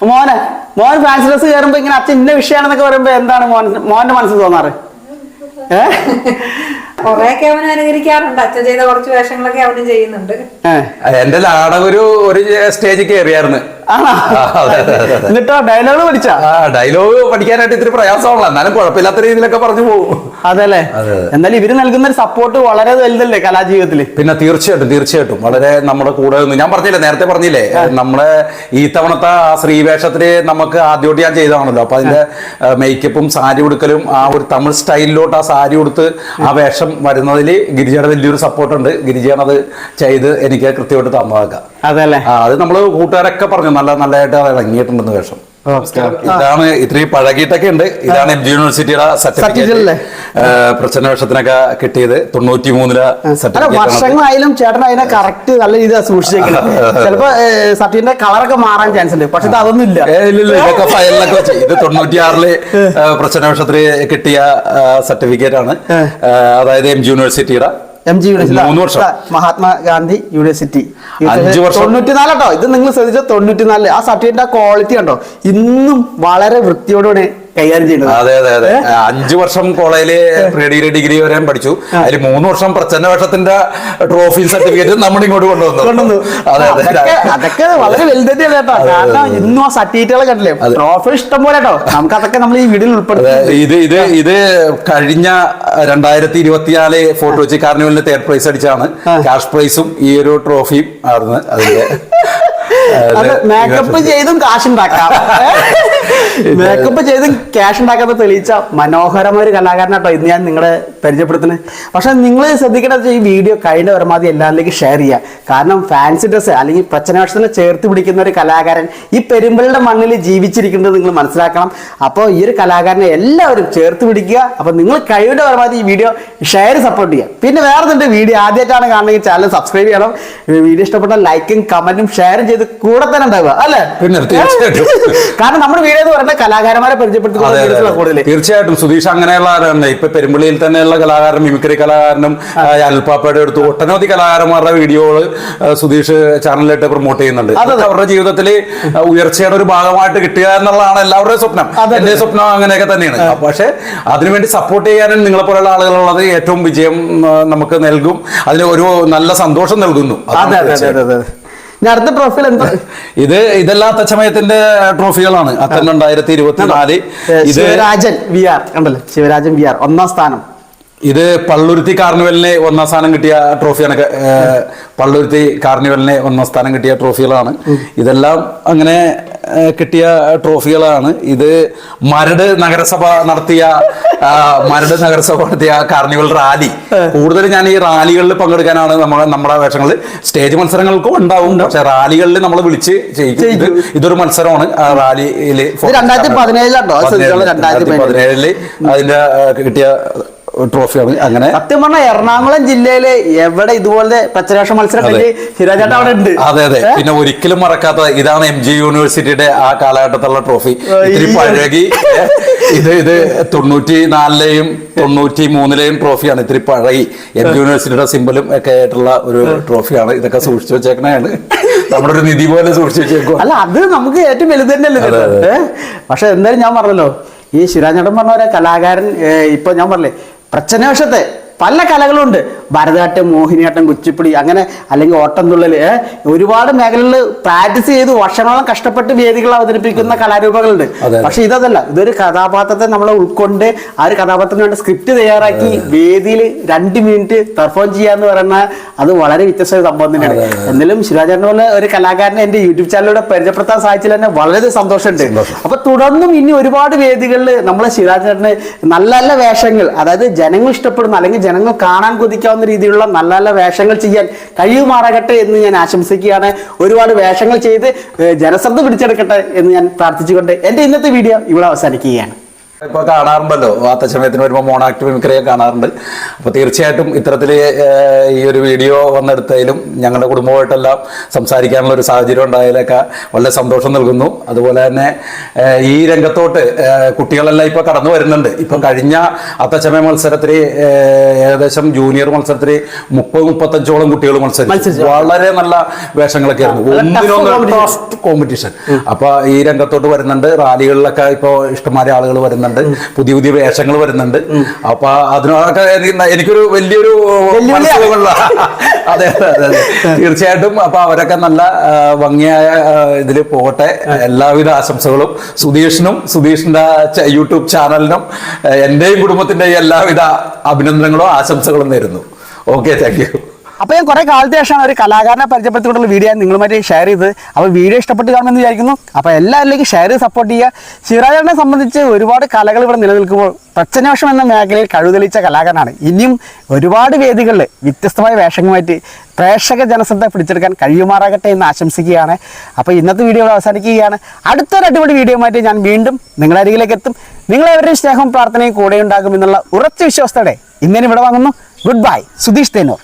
മോൻ ഫാൻസി ഡ്രസ് കയറുമ്പോ ഇങ്ങനെ അച്ഛൻ ഇന്ന വിഷയമാണെന്നൊക്കെ പറയുമ്പോ എന്താണ് മോന്റെ മനസ്സിൽ തോന്നാറ്? കൊറേയൊക്കെ അവൻ അനുകരിക്കാറുണ്ട്. അച്ഛൻ ചെയ്ത കുറച്ച് വേഷങ്ങളൊക്കെ അവനും ചെയ്യുന്നുണ്ട്. എന്റെ നാടകം ഒരു സ്റ്റേജിൽ കയറിയായിരുന്നു. എന്നിട്ടോ ഡയലോഗ് പഠിച്ചാ? ഡയലോഗ് പഠിക്കാനായിട്ട് ഇത്തിരി പ്രയാസമാണല്ലോ, എന്നാലും കുഴപ്പമില്ലാത്ത രീതിയിലൊക്കെ പറഞ്ഞു പോകും. അതല്ലേ? എന്നാലും ഇവര് നൽകുന്ന ഒരു സപ്പോർട്ട് വളരെ വലുതല്ലേ കലാജീവിതത്തില്? പിന്നെ തീർച്ചയായിട്ടും വളരെ നമ്മുടെ കൂടെ നിന്ന്. ഞാൻ പറഞ്ഞില്ലേ, നേരത്തെ പറഞ്ഞില്ലേ, നമ്മളെ ഈ തവണത്തെ ആ ശ്രീവേഷത്തില് നമുക്ക് ആദ്യമായിട്ട് ഞാൻ ചെയ്തതാണല്ലോ. അപ്പൊ അതിന്റെ മേക്കപ്പും സാരി ഉടുക്കലും ആ ഒരു തമിഴ് സ്റ്റൈലിലോട്ട് ആ സാരി ഉടുത്ത് ആ വേഷം വരുന്നതിൽ ഗിരിജയുടെ വലിയൊരു സപ്പോർട്ടുണ്ട്. ഗിരിജയാണത് ചെയ്ത് എനിക്ക് കൃത്യമായിട്ട് തന്നതാക്കാം. അതല്ലേ? അത് നമ്മള് കൂട്ടുകാരൊക്കെ പറഞ്ഞു നല്ലതായിട്ട് അത് ഇറങ്ങിയിട്ടുണ്ടെന്ന് വേഷം. ഇതാണ് ഇത്രയും പഴകിയിട്ടൊക്കെ ഉണ്ട്. ഇതാണ് MG യൂണിവേഴ്സിറ്റിയുടെ സർട്ടിഫിക്കറ്റ്. പ്രച്ഛന്ന വേഷത്തിനൊക്കെ കിട്ടിയത് 93-ലെ സർട്ടിഫിക്കറ്റ്. വർഷങ്ങളായാലും ചേട്ടൻ അതിനെ കറക്റ്റ് നല്ല രീതിയിൽ സൂക്ഷിച്ചേക്കണം. ചിലപ്പോ സർട്ടിഫിക്കറ്റിന്റെ കളറൊക്കെ മാറാൻ ചാൻസ് ഉണ്ട്, പക്ഷെ അതൊന്നും ഇല്ല. ഇതൊക്കെ ഫയലിലൊക്കെ വെച്ച് ഇത് 96-ല് പ്രച്ഛന്ന വേഷത്തിന് കിട്ടിയ സർട്ടിഫിക്കറ്റ് ആണ്. അതായത് MG യൂണിവേഴ്സിറ്റിയുടെ MG യൂണിവേഴ്സിറ്റി, മഹാത്മാഗാന്ധി യൂണിവേഴ്സിറ്റി 5 വർഷം 94 കേട്ടോ. ഇത് നിങ്ങൾ ശ്രദ്ധിച്ച 94 ആ സർട്ടിഫിക്കറ്റ് ക്വാളിറ്റി കണ്ടോ, ഇന്നും വളരെ വൃത്തിയോടുകൂടി കൈകാര്യം ചെയ്യുന്നത്. അതെ 5 വർഷം കോളേജില് ഡിഗ്രി വരെ പഠിച്ചു. അതിൽ 3 വർഷം പ്രച്ഛന്ന വേഷത്തിന്റെ ട്രോഫി സർട്ടിഫിക്കറ്റ് നമ്മൾ ഇങ്ങോട്ട് കൊണ്ടുവന്നു. അതൊക്കെ വളരെ വലുതന്നെയാണ് കേട്ടോ. കാരണം ഇന്നും ആ സർട്ടിഫിക്കറ്റുകൾ കണ്ടില്ലേ, ട്രോഫി ഇഷ്ടം പോലെ കേട്ടോ. നമുക്ക് അതൊക്കെ നമ്മൾ ഈ വീഡിയോയിൽ ഉൾപ്പെടുത്തും. ഇത് കഴിഞ്ഞ 2024 ഫോട്ടോ വെച്ച് കാർണിവലിന് 3rd പ്രൈസ് അടിച്ചാണ്. ക്യാഷ് പ്രൈസും ഈ ഒരു ട്രോഫിയും ആയിരുന്നു അതിന്റെ. മേക്കപ്പ് ചെയ്തും കാശുണ്ടാക്കാം. മേക്കപ്പ് ചെയ്തും ക്യാഷ് ഉണ്ടാക്കാതെ തെളിയിച്ച മനോഹരമായ ഒരു കലാകാരനാട്ടോ ഇന്ന് ഞാൻ നിങ്ങളെ പരിചയപ്പെടുത്തുന്നത്. പക്ഷെ നിങ്ങൾ ശ്രദ്ധിക്കേണ്ടത് ഈ വീഡിയോ കഴിഞ്ഞ പരമാവധി എല്ലാവരിലേക്കും ഷെയർ ചെയ്യുക. കാരണം ഫാൻസി ഡ്രസ്സ് അല്ലെങ്കിൽ പച്ചനാക്ഷത്തിനെ ചേർത്ത് പിടിക്കുന്ന ഒരു കലാകാരൻ ഈ പെരുമ്പളുടെ മണ്ണിൽ ജീവിച്ചിരിക്കുന്നത് നിങ്ങൾ മനസ്സിലാക്കണം. അപ്പോൾ ഈ ഒരു കലാകാരനെ എല്ലാവരും ചേർത്ത് പിടിക്കുക. അപ്പോൾ നിങ്ങൾ കഴിവിന്റെ പരമാവധി ഈ വീഡിയോ ഷെയർ സപ്പോർട്ട് ചെയ്യുക. പിന്നെ വേറെ വീഡിയോ ആദ്യമായിട്ടാണ് കാണണമെങ്കിൽ ചാനൽ സബ്സ്ക്രൈബ് ചെയ്യണം. വീഡിയോ ഇഷ്ടപ്പെട്ട ലൈക്കും കമന്റും ഷെയറും ചെയ്ത് കൂടെ തന്നെ ഉണ്ടാവുക അല്ലേ? കാരണം നമ്മുടെ വീഡിയോ എന്ന് പറയുന്നത് കലാകാരന്മാരെ പരിചയപ്പെടുത്തുക കൂടുതൽ. തീർച്ചയായിട്ടും സുധീഷ് അങ്ങനെയുള്ള ഇപ്പൊ പെരുമ്പള്ളിയിൽ തന്നെയുള്ള കലാകാരൻ, മിമിക്രി കലാകാരനും അൽപ്പാപ്പയുടെ അടുത്ത് ഒട്ടനവധി കലാകാരന്മാരുടെ വീഡിയോകൾ സുധീഷ് ചാനലിലായിട്ട് പ്രൊമോട്ട് ചെയ്യുന്നുണ്ട്. അവരുടെ ജീവിതത്തിൽ ഉയർച്ചയുടെ ഒരു ഭാഗമായിട്ട് കിട്ടുക എന്നുള്ളതാണ് എല്ലാവരുടെയും സ്വപ്നം. എന്റെ സ്വപ്നം അങ്ങനെയൊക്കെ തന്നെയാണ്. പക്ഷെ അതിനുവേണ്ടി സപ്പോർട്ട് ചെയ്യാനും നിങ്ങളെ പോലുള്ള ആളുകളുള്ളത് ഏറ്റവും വിജയം നമുക്ക് നൽകും. അതിന് ഒരു നല്ല സന്തോഷം നൽകുന്നു. അടുത്ത ട്രോഫിയിൽ എന്താ? ഇതെല്ലാം അത്തച്ചമയത്തിന്റെ ട്രോഫികളാണ്. അത്തൻ 2024 ശിവരാജൻ VR ഉണ്ടല്ലോ, ശിവരാജൻ VR 1ാം സ്ഥാനം. ഇത് പള്ളുരുത്തി കാർണിവലിന് 1ാം സ്ഥാനം കിട്ടിയ ട്രോഫിയാണ്. പള്ളുരുത്തി കാർണിവലിന് 1ാം സ്ഥാനം കിട്ടിയ ട്രോഫികളാണ്. ഇതെല്ലാം അങ്ങനെ കിട്ടിയ ട്രോഫികളാണ്. ഇത് മരട് നഗരസഭ നടത്തിയ കാർണിവൽ റാലി. കൂടുതൽ ഞാൻ ഈ റാലികളിൽ പങ്കെടുക്കാനാണ് നമ്മുടെ വേഷങ്ങൾ. സ്റ്റേജ് മത്സരങ്ങൾക്കും ഉണ്ടാവും, പക്ഷെ റാലികളിൽ നമ്മൾ വിളിച്ച് ചെയ്യിക്കും. ഇതൊരു മത്സരമാണ്. റാലിയില് 2017 അതിന്റെ കിട്ടിയ ട്രോഫിയാണ്. അങ്ങനെ സത്യം പറഞ്ഞാൽ എറണാകുളം ജില്ലയിലെ എവിടെ ഇതുപോലെ പച്ചരാഷ മത്സരം ശിവരാജേട്ടൻ അവിടെ ഉണ്ട്. അതെ. പിന്നെ ഒരിക്കലും മറക്കാത്ത ഇതാണ് MG യൂണിവേഴ്സിറ്റിയുടെ ആ കാലഘട്ടത്തിലുള്ള ട്രോഫി. ഇത്തിരി പഴകി. ഇത് 94-ലെയും 93-ലെയും ട്രോഫിയാണ്. ഇത്തിരി പഴകി MG യൂണിവേഴ്സിറ്റിയുടെ സിമ്പലും ഒക്കെ ആയിട്ടുള്ള ഒരു ട്രോഫിയാണ്. ഇതൊക്കെ സൂക്ഷിച്ചു വെച്ചേക്കണാണ്. നമ്മുടെ ഒരു നിധി പോലെ സൂക്ഷിച്ചു വെച്ചേക്കും. അല്ല, അത് നമുക്ക് ഏറ്റവും വലുത് തന്നെയല്ലേ. പക്ഷെ എന്തായാലും ഞാൻ പറഞ്ഞല്ലോ, ഈ ശിവരാജേട്ടൻ പറഞ്ഞ ഒരു കലാകാരൻ ഇപ്പൊ ഞാൻ പറഞ്ഞേ പ്രച്ഛന്നവേഷത്തെ പല കലകളുണ്ട്. ഭരതനാട്യം, മോഹിനിയാട്ടം, കുച്ചിപ്പുടി, അങ്ങനെ അല്ലെങ്കിൽ ഓട്ടംതുള്ളൽ, ഒരുപാട് മേഖലകളിൽ പ്രാക്ടീസ് ചെയ്ത് വർഷങ്ങളോളം കഷ്ടപ്പെട്ട് വേദികൾ അവതരിപ്പിക്കുന്ന കലാരൂപങ്ങളുണ്ട്. പക്ഷെ ഇതല്ല, ഇതൊരു കഥാപാത്രത്തെ നമ്മൾ ഉൾക്കൊണ്ട് ആ ഒരു കഥാപാത്രത്തിന് വേണ്ട സ്ക്രിപ്റ്റ് തയ്യാറാക്കി വേദിയിൽ 2 മിനിറ്റ് പെർഫോം ചെയ്യാന്ന് പറയുന്ന അത് വളരെ വ്യത്യസ്ത സംഭവം തന്നെയാണ്. എന്നാലും ശിവരാജേട്ടൻ പോലെ ഒരു കലാകാരനെ എന്റെ യൂട്യൂബ് ചാനലിലൂടെ പരിചയപ്പെടുത്താൻ സാധിച്ചതിൽ തന്നെ വളരെ സന്തോഷമുണ്ട്. അപ്പൊ തുടർന്നും ഇനി ഒരുപാട് വേദികളിൽ നമ്മളെ ശിവരാജേട്ടന് നല്ല നല്ല വേഷങ്ങൾ, അതായത് ജനങ്ങൾ ഇഷ്ടപ്പെടുന്ന അല്ലെങ്കിൽ ജനങ്ങൾ കാണാൻ കൊതിക്കാവുന്ന രീതിയിലുള്ള നല്ല നല്ല വേഷങ്ങൾ ചെയ്യാൻ കഴിയുമാറാകട്ടെ എന്ന് ഞാൻ ആശംസിക്കുകയാണ്. ഒരുപാട് വേഷങ്ങൾ ചെയ്ത് ജനശ്രദ്ധ പിടിച്ചെടുക്കട്ടെ എന്ന് ഞാൻ പ്രാർത്ഥിച്ചുകൊണ്ട് എന്റെ ഇന്നത്തെ വീഡിയോ ഇവിടെ അവസാനിക്കുകയാണ്. ഇപ്പൊ കാണാറുണ്ടല്ലോ, അത്തച്ചമയത്തിന് വരുമ്പോൾ മോണാക്ട് മിമിക്രിയെ കാണാറുണ്ട്. അപ്പൊ തീർച്ചയായിട്ടും ഇത്തരത്തില് ഈ ഒരു വീഡിയോ വന്നെടുത്തതിലും ഞങ്ങളുടെ കുടുംബമായിട്ടെല്ലാം സംസാരിക്കാനുള്ള ഒരു സാഹചര്യം ഉണ്ടായതിലൊക്കെ വളരെ സന്തോഷം നൽകുന്നു. അതുപോലെ തന്നെ ഈ രംഗത്തോട്ട് കുട്ടികളെല്ലാം ഇപ്പൊ കടന്നു വരുന്നുണ്ട്. ഇപ്പൊ കഴിഞ്ഞ അത്തച്ചമയ മത്സരത്തിന് ഏകദേശം ജൂനിയർ മത്സരത്തിന് 30-35ഓളം കുട്ടികൾ മത്സരിച്ചു. വളരെ നല്ല വേഷങ്ങളൊക്കെ ആയിരുന്നു. ഒന്നിനൊന്ന് ടഫ് കോമ്പറ്റീഷൻ. അപ്പൊ ഈ രംഗത്തോട്ട് വരുന്നുണ്ട്. റാലികളിലൊക്കെ ഇപ്പൊ ഇഷ്ടംമാരെ ആളുകൾ വരുന്നുണ്ട്. പുതിയ പുതിയ വേഷങ്ങൾ വരുന്നുണ്ട്. അപ്പൊ അതിനൊക്കെ എനിക്കൊരു വലിയൊരു അതെ തീർച്ചയായിട്ടും. അപ്പൊ അവരൊക്കെ നല്ല ഭംഗിയായ ഇതിൽ പോകട്ടെ. എല്ലാവിധ ആശംസകളും സുധീഷിന്റെ യൂട്യൂബ് ചാനലിനും എന്റെയും കുടുംബത്തിന്റെയും എല്ലാവിധ അഭിനന്ദനങ്ങളും ആശംസകളും നേരുന്നു. Okay, thank you. അപ്പൊ ഞാൻ കുറെ കാലത്തിന് ശേഷമാണ് ഒരു കലാകാരനെ പരിചയപ്പെടുത്തിക്കൊണ്ടുള്ള വീഡിയോ നിങ്ങളുമായിട്ട് ഷെയർ ചെയ്ത്. അപ്പോൾ വീഡിയോ ഇഷ്ടപ്പെട്ട് കാണുമെന്ന് വിചാരിക്കുന്നു. അപ്പോൾ എല്ലാവരിലേക്കും ഷെയർ ചെയ്ത് സപ്പോർട്ട് ചെയ്യുക. ശിവരാജേട്ടനെ സംബന്ധിച്ച് ഒരുപാട് കലകൾ ഇവിടെ നിലനിൽക്കുമ്പോൾ പ്രച്ഛന്നവേഷം എന്ന മേഖലയിൽ കഴിവുതെളിയിച്ച കലാകാരനാണ്. ഇനിയും ഒരുപാട് വേദികളിൽ വ്യത്യസ്തമായ വേഷങ്ങളുമായിട്ട് പ്രേക്ഷക ജനശ്രദ്ധ പിടിച്ചെടുക്കാൻ കഴിയുമാറാകട്ടെ എന്ന് ആശംസിക്കുകയാണ്. അപ്പോൾ ഇന്നത്തെ വീഡിയോ അവസാനിക്കുകയാണ്. അടുത്തൊരു അടിപൊളി വീഡിയോയുമായിട്ട് ഞാൻ വീണ്ടും നിങ്ങളുടെ അരികിലേക്ക് എത്തും. നിങ്ങളെവരുടെയും സ്നേഹവും പ്രാർത്ഥനയും കൂടെ ഉണ്ടാകും എന്നുള്ള ഉറച്ച വിശ്വാസത്തോടെ ഇന്നേനും ഇവിടെ വാങ്ങുന്നു. Good bye. സുധീഷ് തേനൂർ.